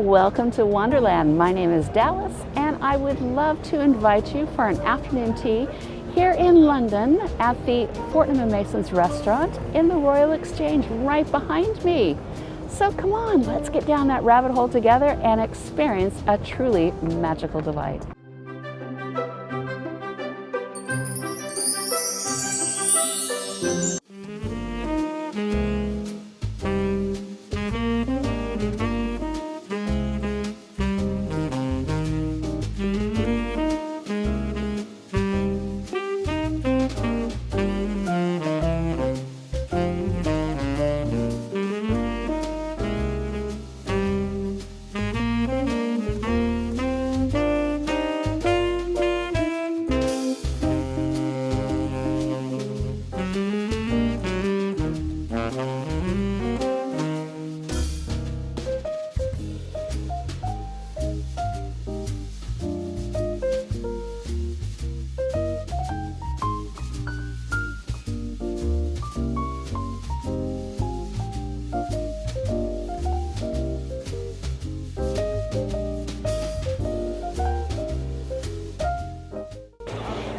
Welcome to Wanderland. My name is Dallas, and I would love to invite you for an afternoon tea here in London at the Fortnum'S restaurant in the Royal Exchange right behind me. So come on, let's get down that rabbit hole together and experience a truly magical delight.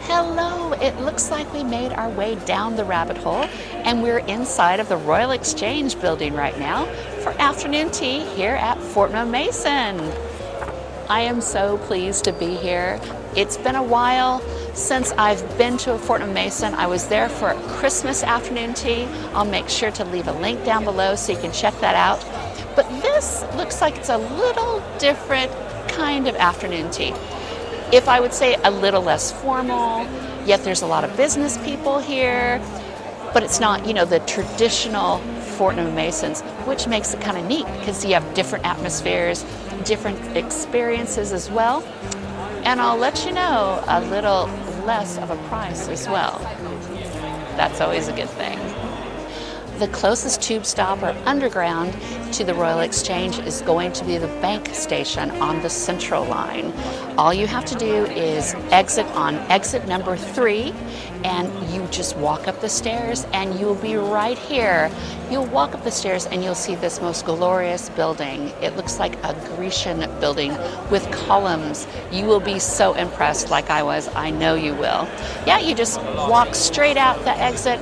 Hello, it looks like we made our way down the rabbit hole and we're inside of the Royal Exchange building right now for afternoon tea here at Fortnum'S. I am so pleased to be here. It's been a while since I've been to a Fortnum'S. I was there for a Christmas afternoon tea. I'll make sure to leave a link down below so you can check that out. But this looks like it's a little different kind of afternoon tea. If I would say a little less formal, yet there's a lot of business people here, but it's not, the traditional Fortnum'S, which makes it kind of neat because you have different atmospheres, different experiences as well. And I'll let you know a little less of a price as well. That's always a good thing. The closest tube stop or underground to the Royal Exchange is going to be the bank station on the Central line. All you have to do is exit on exit number 3 and you just walk up the stairs and you'll be right here. You'll walk up the stairs and you'll see this most glorious building. It looks like a Grecian building with columns. You will be so impressed like I was. I know you will. Yeah, you just walk straight out the exit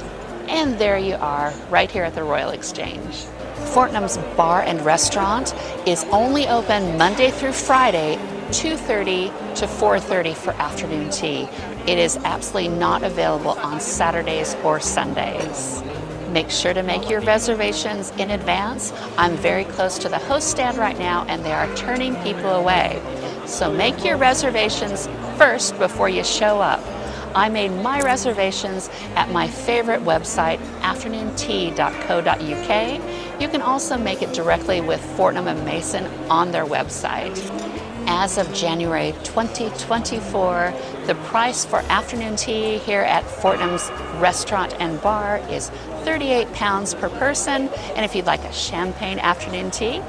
and there you are, right here at the Royal Exchange. Fortnum's Bar and Restaurant is only open Monday through Friday, 2:30 to 4:30 for afternoon tea. It is absolutely not available on Saturdays or Sundays. Make sure to make your reservations in advance. I'm very close to the host stand right now and they are turning people away. So make your reservations first before you show up. I made my reservations at my favorite website, afternoontea.co.uk. You can also make it directly with Fortnum'S on their website. As of January 2024, the price for afternoon tea here at Fortnum's Restaurant and Bar is £38 per person. And if you'd like a champagne afternoon tea,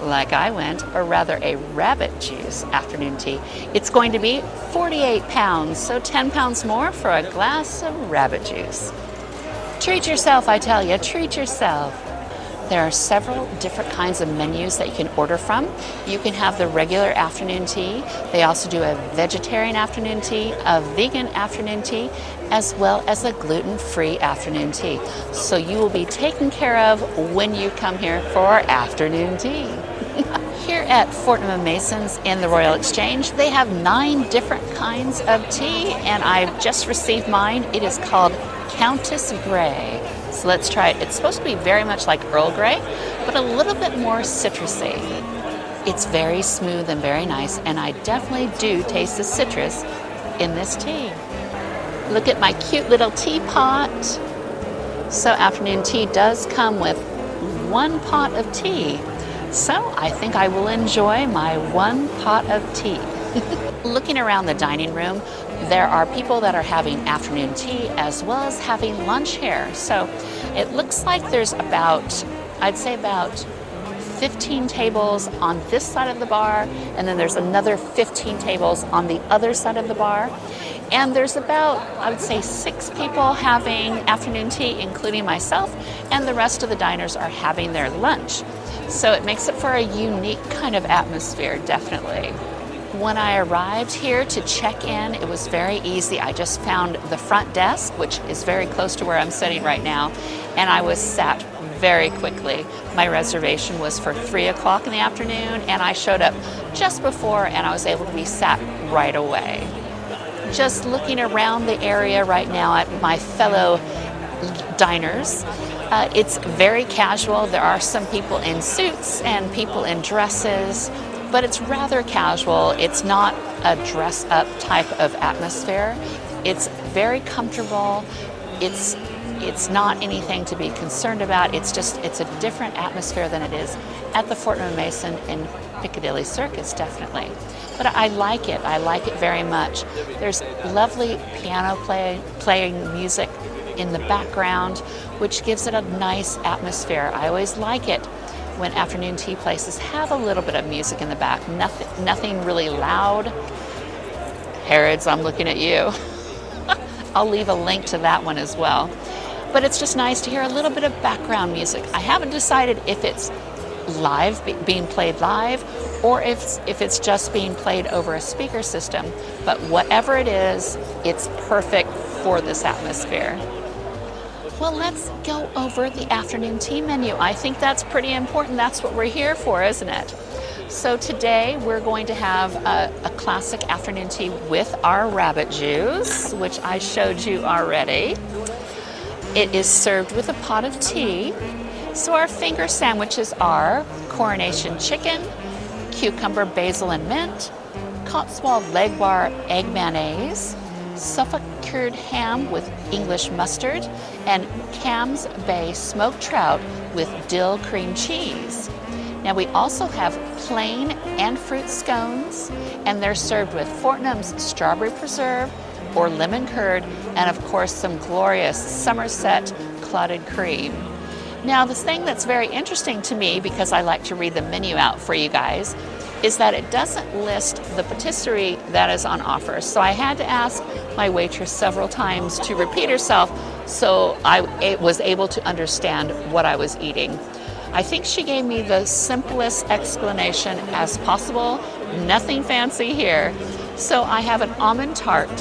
like I went, or rather a rabbit juice afternoon tea, it's going to be £48, so £10 more for a glass of rabbit juice. Treat yourself, I tell you, treat yourself. There are several different kinds of menus that you can order from. You can have the regular afternoon tea. They also do a vegetarian afternoon tea, a vegan afternoon tea, as well as a gluten-free afternoon tea. So you will be taken care of when you come here for afternoon tea. Here at Fortnum'S in the Royal Exchange, they have 9 different kinds of tea, and I've just received mine. It is called Countess Grey. So let's try it. It's supposed to be very much like Earl Grey, but a little bit more citrusy. It's very smooth and very nice, and I definitely do taste the citrus in this tea. Look at my cute little teapot. So afternoon tea does come with 1 pot of tea. So I think I will enjoy my 1 pot of tea. Looking around the dining room, there are people that are having afternoon tea as well as having lunch here. So it looks like there's I'd say about 15 tables on this side of the bar, and then there's another 15 tables on the other side of the bar. And there's about, I would say, 6 people having afternoon tea, including myself, and the rest of the diners are having their lunch. So it makes it for a unique kind of atmosphere, definitely. When I arrived here to check in, it was very easy. I just found the front desk, which is very close to where I'm sitting right now, and I was sat very quickly. My reservation was for 3 o'clock in the afternoon, and I showed up just before, and I was able to be sat right away. Just looking around the area right now at my fellow diners, it's very casual. There are some people in suits and people in dresses, but it's rather casual. It's not a dress-up type of atmosphere. It's very comfortable. It's not anything to be concerned about. It's a different atmosphere than it is at the Fortnum Mason in Piccadilly Circus, definitely. But I like it. I like it very much. There's lovely piano playing music in the background, which gives it a nice atmosphere. I always like it when afternoon tea places have a little bit of music in the back. Nothing really loud. Herod's, I'm looking at you. I'll leave a link to that one as well. But it's just nice to hear a little bit of background music. I haven't decided if it's live, being played live, or if it's just being played over a speaker system. But whatever it is, it's perfect for this atmosphere. Well, let's go over the afternoon tea menu. I think that's pretty important. That's what we're here for, isn't it? So today we're going to have a classic afternoon tea with our rabbit juice, which I showed you already. It is served with a pot of tea. So our finger sandwiches are Coronation chicken, cucumber, basil, and mint, Cotswold leg bar egg mayonnaise, Suffolk cured ham with English mustard, and Cam's Bay smoked trout with dill cream cheese. Now we also have plain and fruit scones, and they're served with Fortnum'S strawberry preserve or lemon curd, and of course some glorious Somerset clotted cream. Now the thing that's very interesting to me, because I like to read the menu out for you guys, is that it doesn't list the patisserie that is on offer. So I had to ask my waitress several times to repeat herself so I was able to understand what I was eating. I think she gave me the simplest explanation as possible, nothing fancy here. So I have an almond tart,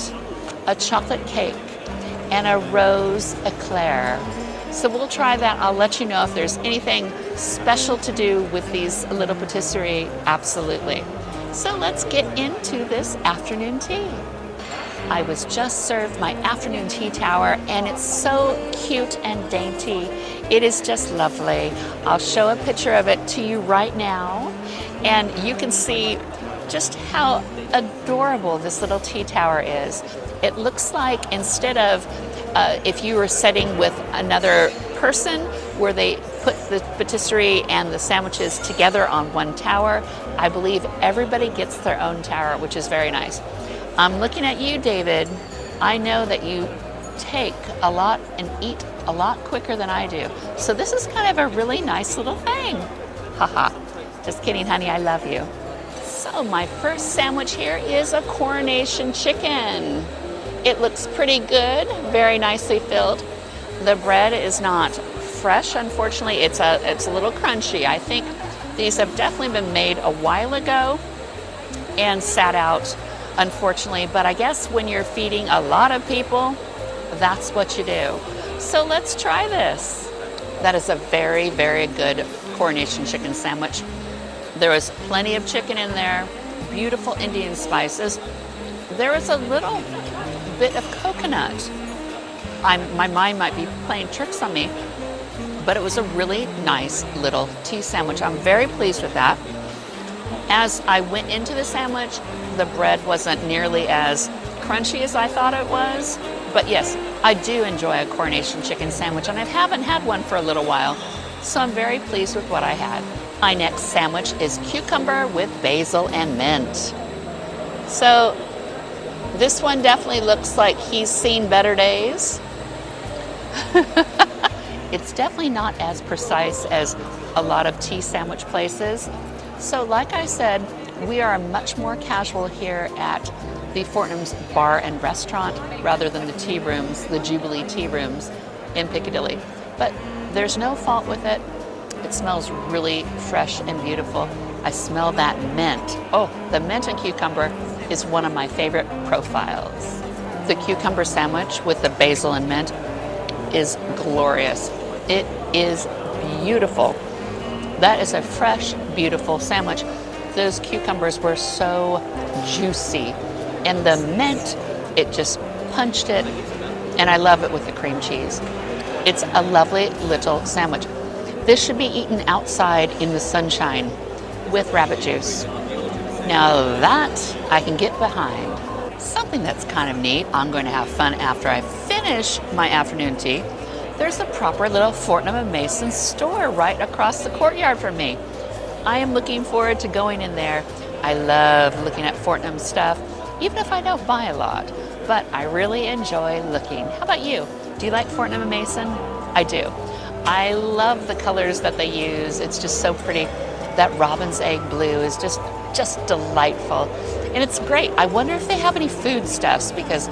a chocolate cake, and a rose eclair. So we'll try that. I'll let you know if there's anything special to do with these little patisserie, absolutely. So let's get into this afternoon tea. I was just served my afternoon tea tower, and it's so cute and dainty. It is just lovely. I'll show a picture of it to you right now, and you can see just how adorable this little tea tower is. It looks like instead of if you were sitting with another person where they put the patisserie and the sandwiches together on one tower, I believe everybody gets their own tower, which is very nice. I'm looking at you, David. I know that you take a lot and eat a lot quicker than I do. So this is kind of a really nice little thing. Haha. Just kidding, honey, I love you. So my first sandwich here is a Coronation chicken. It looks pretty good, very nicely filled. The bread is not fresh, unfortunately. It's a little crunchy. I think these have definitely been made a while ago and sat out, unfortunately. But I guess when you're feeding a lot of people, that's what you do. So let's try this. That is a very, very good Coronation chicken sandwich. There was plenty of chicken in there, beautiful Indian spices. There is a little bit of coconut. My mind might be playing tricks on me, but it was a really nice little tea sandwich. I'm very pleased with that. As I went into the sandwich, the bread wasn't nearly as crunchy as I thought it was, but yes, I do enjoy a Coronation chicken sandwich, and I haven't had one for a little while, so I'm very pleased with what I had. My next sandwich is cucumber with basil and mint. So this one definitely looks like he's seen better days. It's definitely not as precise as a lot of tea sandwich places. So like I said, we are much more casual here at the Fortnum's Bar and Restaurant rather than the tea rooms, the Jubilee tea rooms in Piccadilly. But there's no fault with it. It smells really fresh and beautiful. I smell that mint. Oh, the mint and cucumber is one of my favorite profiles. The cucumber sandwich with the basil and mint is glorious. It is beautiful. That is a fresh, beautiful sandwich. Those cucumbers were so juicy. And the mint, it just punched it. And I love it with the cream cheese. It's a lovely little sandwich. This should be eaten outside in the sunshine with rabbit juice. Now that I can get behind. Something that's kind of neat, I'm going to have fun after I finish my afternoon tea. There's a proper little Fortnum & Mason store right across the courtyard from me. I am looking forward to going in there. I love looking at Fortnum stuff, even if I don't buy a lot, but I really enjoy looking. How about you? Do you like Fortnum & Mason? I do. I love the colors that they use. It's just so pretty. That robin's egg blue is just delightful. And it's great. I wonder if they have any foodstuffs, because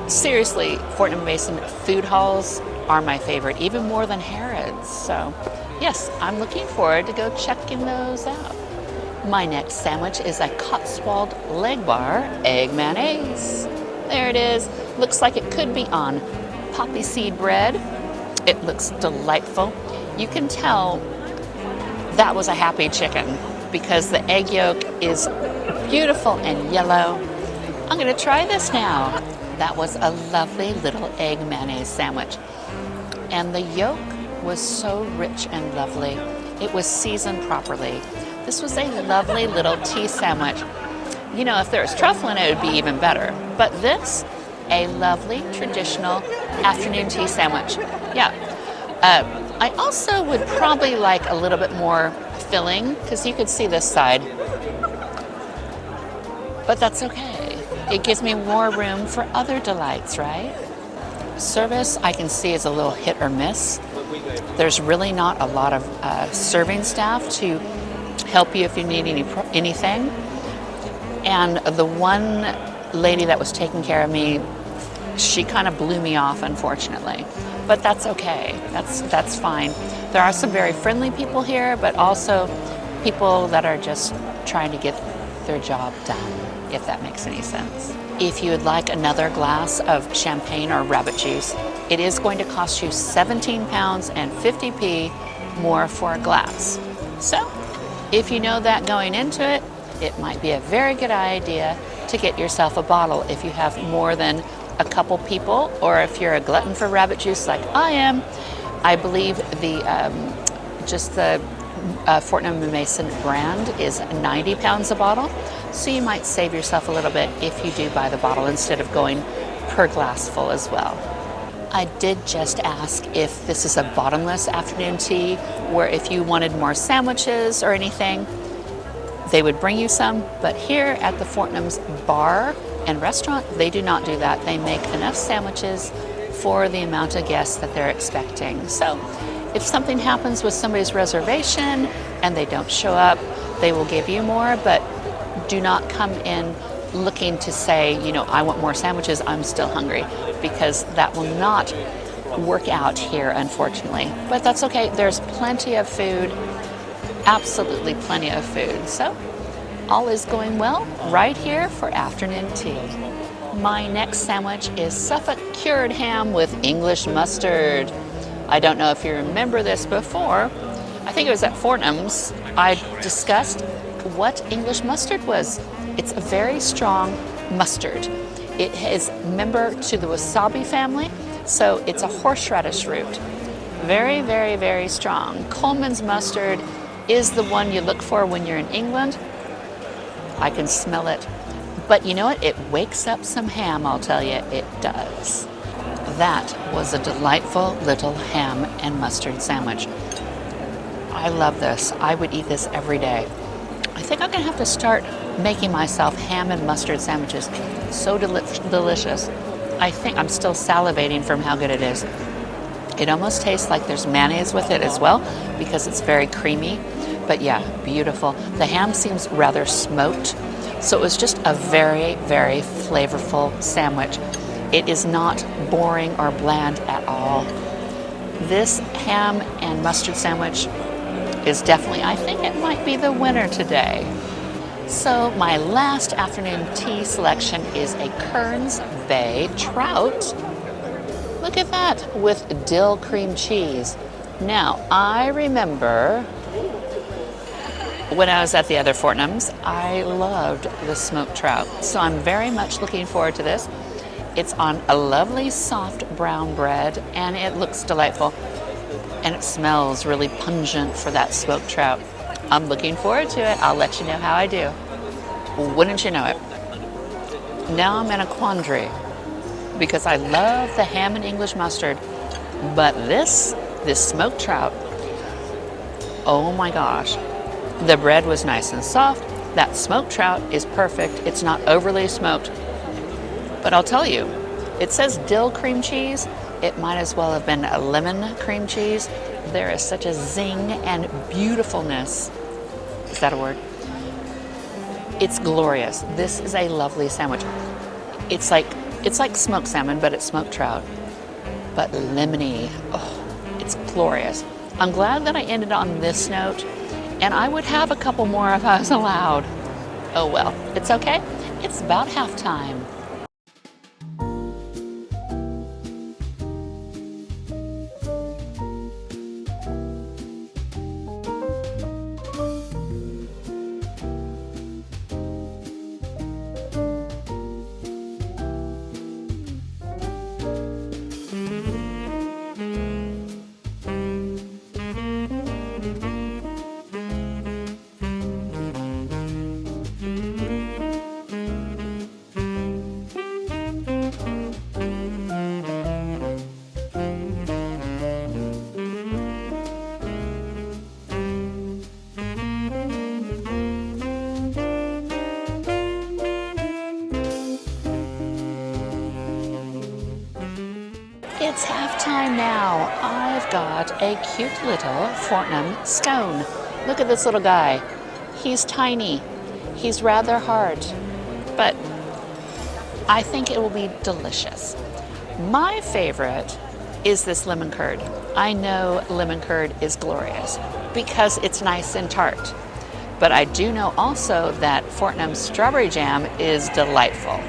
seriously, Fortnum & Mason food halls are my favorite, even more than Harrods. So yes, I'm looking forward to go checking those out. My next sandwich is a Cotswold leg bar egg mayonnaise. There it is. Looks like it could be on poppy seed bread. It looks delightful. You can tell that was a happy chicken because the egg yolk is beautiful and yellow. I'm going to try this now. That was a lovely little egg mayonnaise sandwich. And the yolk was so rich and lovely. It was seasoned properly. This was a lovely little tea sandwich. You know, if there was truffle in it, it would be even better. But this, a lovely traditional afternoon tea sandwich. Yeah. I also would probably like a little bit more filling, because you could see this side. But that's okay. It gives me more room for other delights, right? Service, I can see, is a little hit or miss. There's really not a lot of serving staff to help you if you need anything. And the one lady that was taking care of me, she kind of blew me off, unfortunately. But that's okay. That's fine. There are some very friendly people here, but also people that are just trying to get their job done, if that makes any sense. If you would like another glass of champagne or rabbit juice, it is going to cost you £17 and 50p more for a glass. So, if you know that going into it, it might be a very good idea to get yourself a bottle if you have more than a couple people, or if you're a glutton for rabbit juice like I am. I believe the Fortnum & Mason brand is £90 a bottle, so you might save yourself a little bit if you do buy the bottle instead of going per glassful as well. I did just ask if this is a bottomless afternoon tea, where if you wanted more sandwiches or anything, they would bring you some, but here at the Fortnum's bar and restaurant, they do not do that. They make enough sandwiches for the amount of guests that they're expecting. So if something happens with somebody's reservation and they don't show up, they will give you more, but do not come in looking to say, you know, I want more sandwiches, I'm still hungry, because that will not work out here, unfortunately. But that's okay. There's plenty of food, absolutely plenty of food. So all is going well right here for afternoon tea. My next sandwich is Suffolk cured ham with English mustard. I don't know if you remember this before. I think it was at Fortnum's. I discussed what English mustard was. It's a very strong mustard. It is member to the wasabi family, so it's a horseradish root. Very, very, very strong. Coleman's mustard is the one you look for when you're in England. I can smell it. But you know what? It wakes up some ham, I'll tell you. It does. That was a delightful little ham and mustard sandwich. I love this. I would eat this every day. I think I'm going to have to start making myself ham and mustard sandwiches. So delicious. I think I'm still salivating from how good it is. It almost tastes like there's mayonnaise with it as well, because it's very creamy. But yeah, beautiful. The ham seems rather smoked, so it was just a very, very flavorful sandwich. It is not boring or bland at all. This ham and mustard sandwich is definitely, I think it might be the winner today. So my last afternoon tea selection is a Kearns Bay Trout. Look at that, with dill cream cheese. Now, I remember when I was at the other Fortnum's, I loved the smoked trout. So I'm very much looking forward to this. It's on a lovely soft brown bread and it looks delightful. And it smells really pungent for that smoked trout. I'm looking forward to it. I'll let you know how I do. Wouldn't you know it? Now I'm in a quandary because I love the ham and English mustard, but this smoked trout, oh my gosh. The bread was nice and soft. That smoked trout is perfect. It's not overly smoked. But I'll tell you, it says dill cream cheese. It might as well have been a lemon cream cheese. There is such a zing and beautifulness. Is that a word? It's glorious. This is a lovely sandwich. It's like smoked salmon, but it's smoked trout. But lemony. Oh, it's glorious. I'm glad that I ended on this note. And I would have a couple more if I was allowed. Oh well, it's okay. It's about halftime. It's halftime now. I've got a cute little Fortnum Scone. Look at this little guy. He's tiny. He's rather hard, but I think it will be delicious. My favorite is this lemon curd. I know lemon curd is glorious because it's nice and tart. But I do know also that Fortnum's strawberry jam is delightful.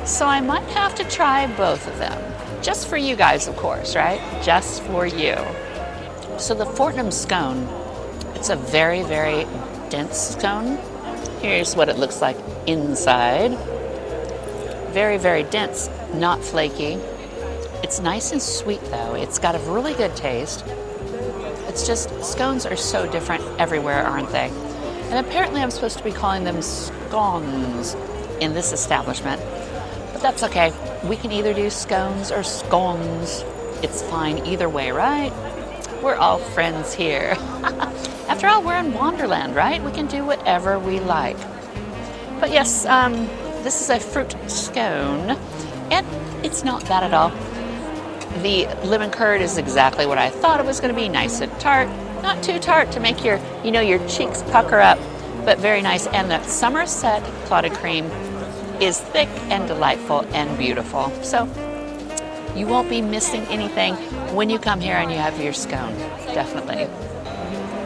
So I might have to try both of them. Just for you guys, of course, right? Just for you. So the Fortnum Scone, it's a very, very dense scone. Here's what it looks like inside. Very, very dense, not flaky. It's nice and sweet though. It's got a really good taste. It's just, scones are so different everywhere, aren't they? And apparently I'm supposed to be calling them scones in this establishment. But that's okay. We can either do scones or scones. It's fine either way, right? We're all friends here. After all, we're in Wanderland, right? We can do whatever we like. But yes, this is a fruit scone, and it's not bad at all. The lemon curd is exactly what I thought it was going to be. Nice and tart. Not too tart to make your, your cheeks pucker up, but very nice. And the Somerset clotted cream is thick and delightful and beautiful. So you won't be missing anything when you come here and you have your scone, definitely.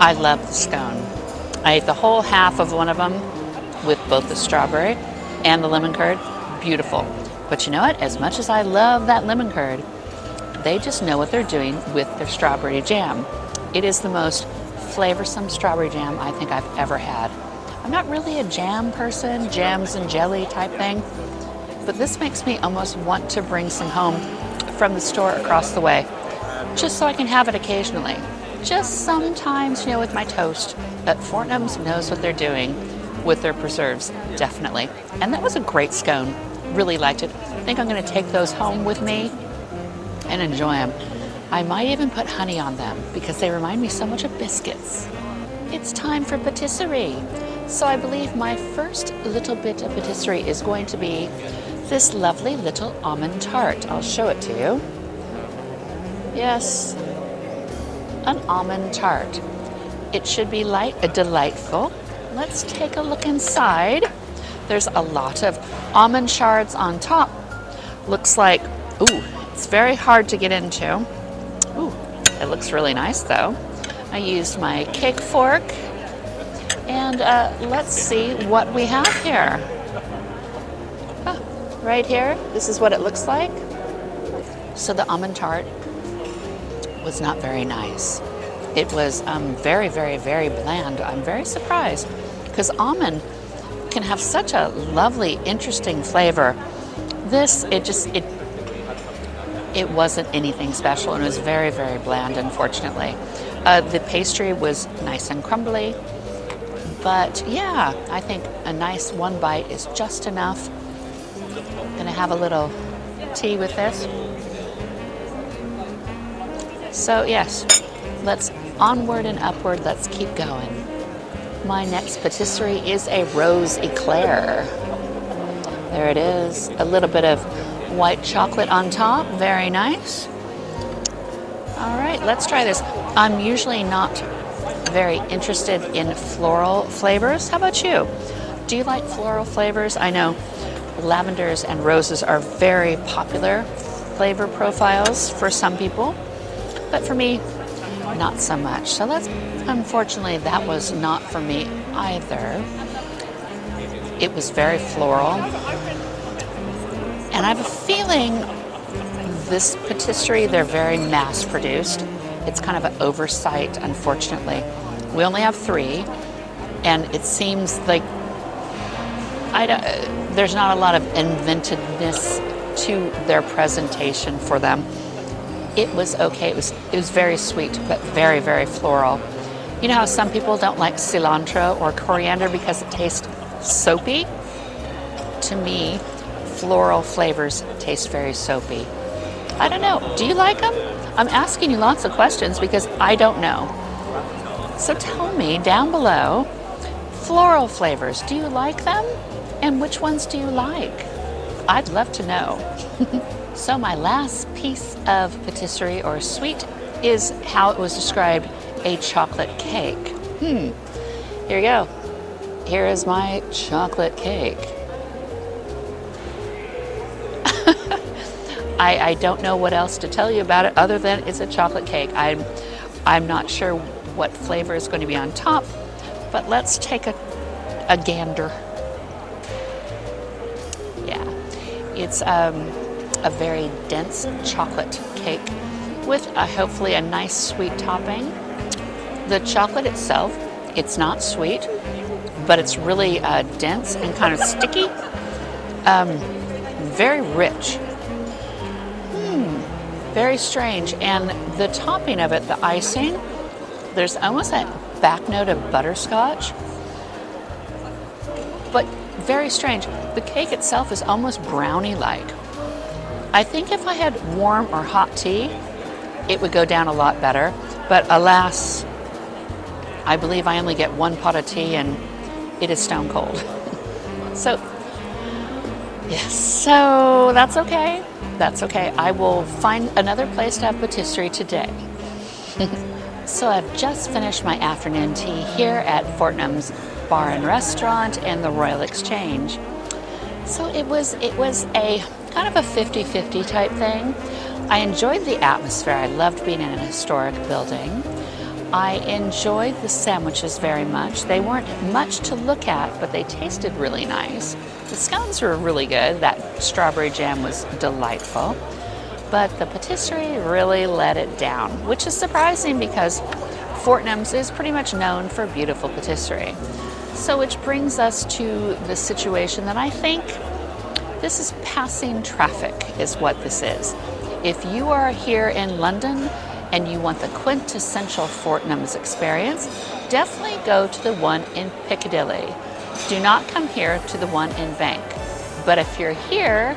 I love the scone. I ate the whole half of one of them with both the strawberry and the lemon curd. Beautiful. But you know what? As much as I love that lemon curd, they just know what they're doing with their strawberry jam. It is the most flavorsome strawberry jam I think I've ever had. I'm not really a jam person, jams and jelly type thing, but this makes me almost want to bring some home from the store across the way, just so I can have it occasionally. Just sometimes, with my toast. But Fortnum's knows what they're doing with their preserves, definitely. And that was a great scone. Really liked it. I think I'm going to take those home with me and enjoy them. I might even put honey on them because they remind me so much of biscuits. It's time for patisserie. So I believe my first little bit of patisserie is going to be this lovely little almond tart. I'll show it to you. Yes, an almond tart. It should be light, delightful. Let's take a look inside. There's a lot of almond shards on top. Looks like, ooh, it's very hard to get into. Ooh, it looks really nice though. I used my cake fork, and let's see what we have here. Right here, this is what it looks like. So the almond tart was not very nice. It was very, very, very bland. I'm very surprised because almond can have such a lovely, interesting flavor. This, it wasn't anything special, and it was very, very bland, unfortunately. The pastry was nice and crumbly, but yeah, I think a nice one bite is just enough. Gonna have a little tea with this. So yes, let's onward and upward, let's keep going. My next patisserie is a rose eclair. There it is, a little bit of white chocolate on top, very nice. All right, let's try this. I'm usually not very interested in floral flavors. How about you? Do you like floral flavors? I know lavenders and roses are very popular flavor profiles for some people, but for me, not so much. So unfortunately, that was not for me either. It was very floral. And I have a feeling this patisserie, they're very mass produced. It's kind of an oversight, unfortunately. We only have 3, and it seems like there's not a lot of inventiveness to their presentation for them. It was okay. It was very sweet, but very, very floral. You know how some people don't like cilantro or coriander because it tastes soapy? To me, floral flavors taste very soapy. I don't know. Do you like them? I'm asking you lots of questions because I don't know. So tell me down below, floral flavors, do you like them? And which ones do you like? I'd love to know. So my last piece of patisserie or sweet is how it was described, a chocolate cake. Here you go. Here is my chocolate cake. I don't know what else to tell you about it other than it's a chocolate cake. I'm not sure what flavor is going to be on top, but let's take a gander. Yeah, it's a very dense chocolate cake with hopefully a nice sweet topping. The chocolate itself, it's not sweet, but it's really dense and kind of sticky. Very rich. Very strange. And the topping of it, the icing, there's almost that back note of butterscotch, but very strange. The cake itself is almost brownie-like. I think if I had warm or hot tea, it would go down a lot better. But alas, I believe I only get 1 pot of tea and it is stone cold. So, yes, so that's okay. That's okay. I will find another place to have patisserie today. So I've just finished my afternoon tea here at Fortnum'S Bar and Restaurant and the Royal Exchange. So it was a kind of a 50-50 type thing. I enjoyed the atmosphere. I loved being in a historic building. I enjoyed the sandwiches very much. They weren't much to look at, but they tasted really nice. The scones were really good. That strawberry jam was delightful. But the patisserie really let it down, which is surprising because Fortnum'S is pretty much known for beautiful patisserie. So which brings us to the situation that I think this is passing traffic is what this is. If you are here in London and you want the quintessential Fortnum'S experience, definitely go to the one in Piccadilly. Do not come here to the one in Bank. But if you're here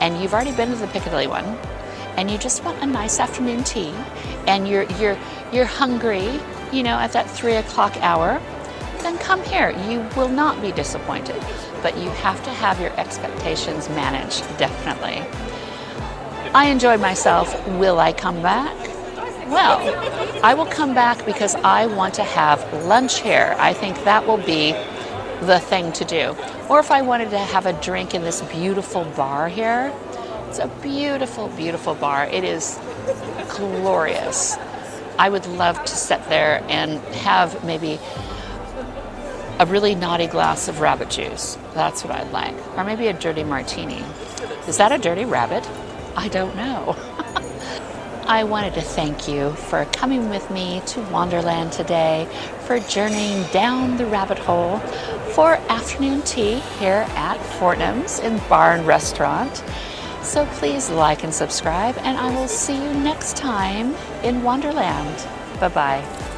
and you've already been to the Piccadilly one and you just want a nice afternoon tea and you're hungry, you know, at that 3 o'clock hour, then come here. You will not be disappointed, but you have to have your expectations managed, definitely. I enjoyed myself. Will I come back? Well, I will come back because I want to have lunch here. I think that will be the thing to do. Or if I wanted to have a drink in this beautiful bar here, it's a beautiful, beautiful bar. It is glorious. I would love to sit there and have maybe a really naughty glass of rabbit juice. That's what I'd like. Or maybe a dirty martini. Is that a dirty rabbit? I don't know. I wanted to thank you for coming with me to Wanderland today, for journeying down the rabbit hole for afternoon tea here at Fortnum's in Bar and Restaurant. So please like and subscribe, and I will see you next time in Wanderland. Bye-bye.